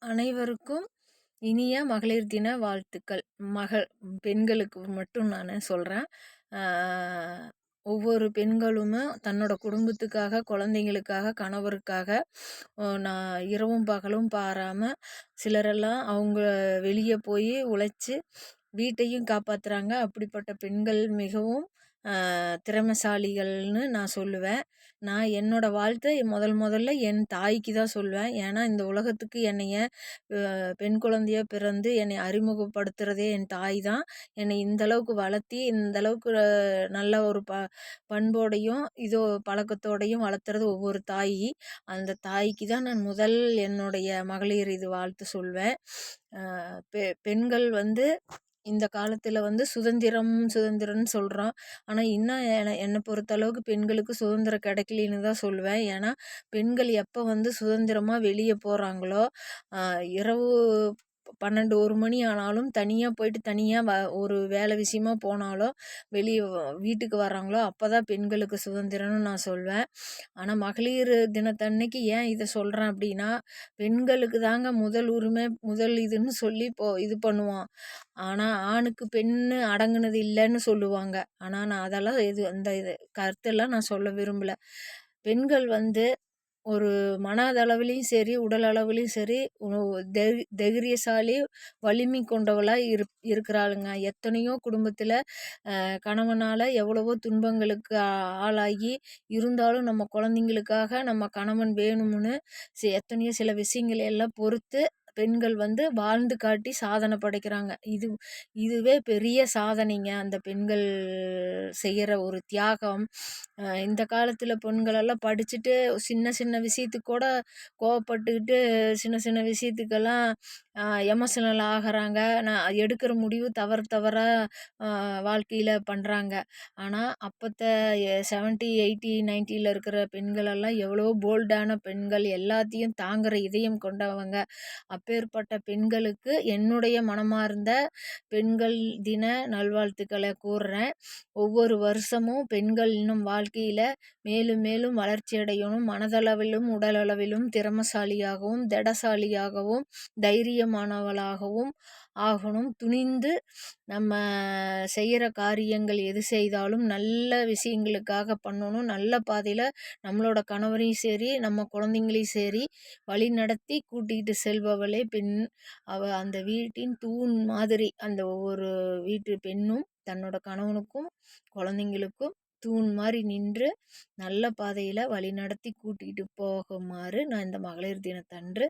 அனைவருக்கும் இனிய மகளிர் தின வாழ்த்துக்கள். பெண்களுக்கு மட்டும் நான் சொல்கிறேன். ஒவ்வொரு பெண்களும் தன்னோட குடும்பத்துக்காக, குழந்தைங்களுக்காக, கணவருக்காக நான் இரவும் பகலும் பாராமல் சிலரெல்லாம் அவங்க வெளியே போய் உழைச்சி வீட்டையும் காப்பாற்றுறாங்க. அப்படிப்பட்ட பெண்கள் மிகவும் திறமைசாலிகள்னு நான் சொல்லுவேன். நான் என்னோட வாழ்த்தை முதல்ல என் தாய்க்கு தான் சொல்வேன். ஏன்னா இந்த உலகத்துக்கு என்னைய பெண் குழந்தையா பிறந்து என்னை அறிமுகப்படுத்துகிறதே என் தாய் தான். என்னை இந்தளவுக்கு வளர்த்தி இந்தளவுக்கு நல்ல ஒரு பண்போடையும் பழக்கத்தோடையும் வளர்த்துறது ஒவ்வொரு தாய். அந்த தாய்க்கு தான் நான் என்னுடைய மகளிர் இது வாழ்த்து சொல்வேன். பெண்கள் இந்த காலத்தில் சுதந்திரம்னு சொல்கிறோம். ஆனால் இன்னும் என்னை பொறுத்தளவுக்கு பெண்களுக்கு சுதந்திரம் கிடைக்கலன்னு தான் சொல்லுவேன். ஏன்னா பெண்கள் எப்போ சுதந்திரமாக வெளியே போகிறாங்களோ, இரவு 12 1 மணி ஆனாலும் தனியாக போயிட்டு தனியாக ஒரு வேலை விஷயமா போனாலும் வெளியே வீட்டுக்கு வர்றாங்களோ அப்போ தான் பெண்களுக்கு சுதந்திரம்னு நான் சொல்வேன். ஆனால் மகளிர் தினத்தன்னைக்கு ஏன் இதை சொல்கிறேன் அப்படின்னா, பெண்களுக்கு தாங்க முதல் உரிமை முதல் இதுன்னு சொல்லி இது பண்ணுவோம். ஆனால் ஆணுக்கு பெண்ணு அடங்குனது இல்லைன்னு சொல்லுவாங்க. ஆனால் நான் அதெல்லாம் அந்த கருத்தெல்லாம் நான் சொல்ல விரும்பலை. பெண்கள் ஒரு மனதளவிலையும் சரி, உடல் அளவிலையும் சரி, தைரியசாலி, வலிமை கொண்டவளாக இருக்கிறாளுங்க. எத்தனையோ குடும்பத்தில் கணவனால் எவ்வளவோ துன்பங்களுக்கு ஆளாகி இருந்தாலும் நம்ம குழந்தைங்களுக்காக நம்ம கணவன் வேணும்னு எத்தனையோ சில விஷயங்களை எல்லாம் பொறுத்து பெண்கள் வாழ்ந்து காட்டி சாதனை படைக்கிறாங்க. இதுவே பெரிய சாதனைங்க. அந்த பெண்கள் செய்கிற ஒரு தியாகம். இந்த காலத்தில் பெண்களெல்லாம் படிச்சுட்டு சின்ன சின்ன விஷயத்துக்கு கூட கோவப்பட்டுக்கிட்டு சின்ன சின்ன விஷயத்துக்கெல்லாம் எமோஷனல் ஆகிறாங்க. நான் எடுக்கிற முடிவு தவறாக வாழ்க்கையில் பண்ணுறாங்க. ஆனால் அப்போத்த 70 80 90ல் இருக்கிற பெண்களெல்லாம் எவ்வளோ போல்டான பெண்கள், எல்லாத்தையும் தாங்குகிற இதயம் கொண்டவங்க. அப்பேற்பட்ட பெண்களுக்கு என்னுடைய மனமார்ந்த பெண்கள் தின நல்வாழ்த்துக்களை கூறுறேன். ஒவ்வொரு வருஷமும் பெண்கள் இன்னும் வாழ்க்கையில் மேலும் மேலும் வளர்ச்சி அடையணும். மனதளவிலும் உடலளவிலும் திறமசாலியாகவும் திடசாலியாகவும் தைரியமானவளாகவும் ஆகணும். துணிந்து நம்ம செய்கிற காரியங்கள் எது செய்தாலும் நல்ல விஷயங்களுக்காக பண்ணணும். நல்ல பாதையில் நம்மளோட கணவரையும் சரி, நம்ம குழந்தைங்களையும் சரி வழி நடத்தி கூட்டிகிட்டு செல்பவளே பெண். அந்த வீட்டின் தூண் மாதிரி. அந்த ஒவ்வொரு வீட்டு பெண்ணும் தன்னோட கணவனுக்கும் குழந்தைங்களுக்கும் தூண் மாதிரி நின்று நல்ல பாதையில் வழி நடத்தி கூட்டிகிட்டு போகுமாறு நான் இந்த மகளிர் தினத்தன்று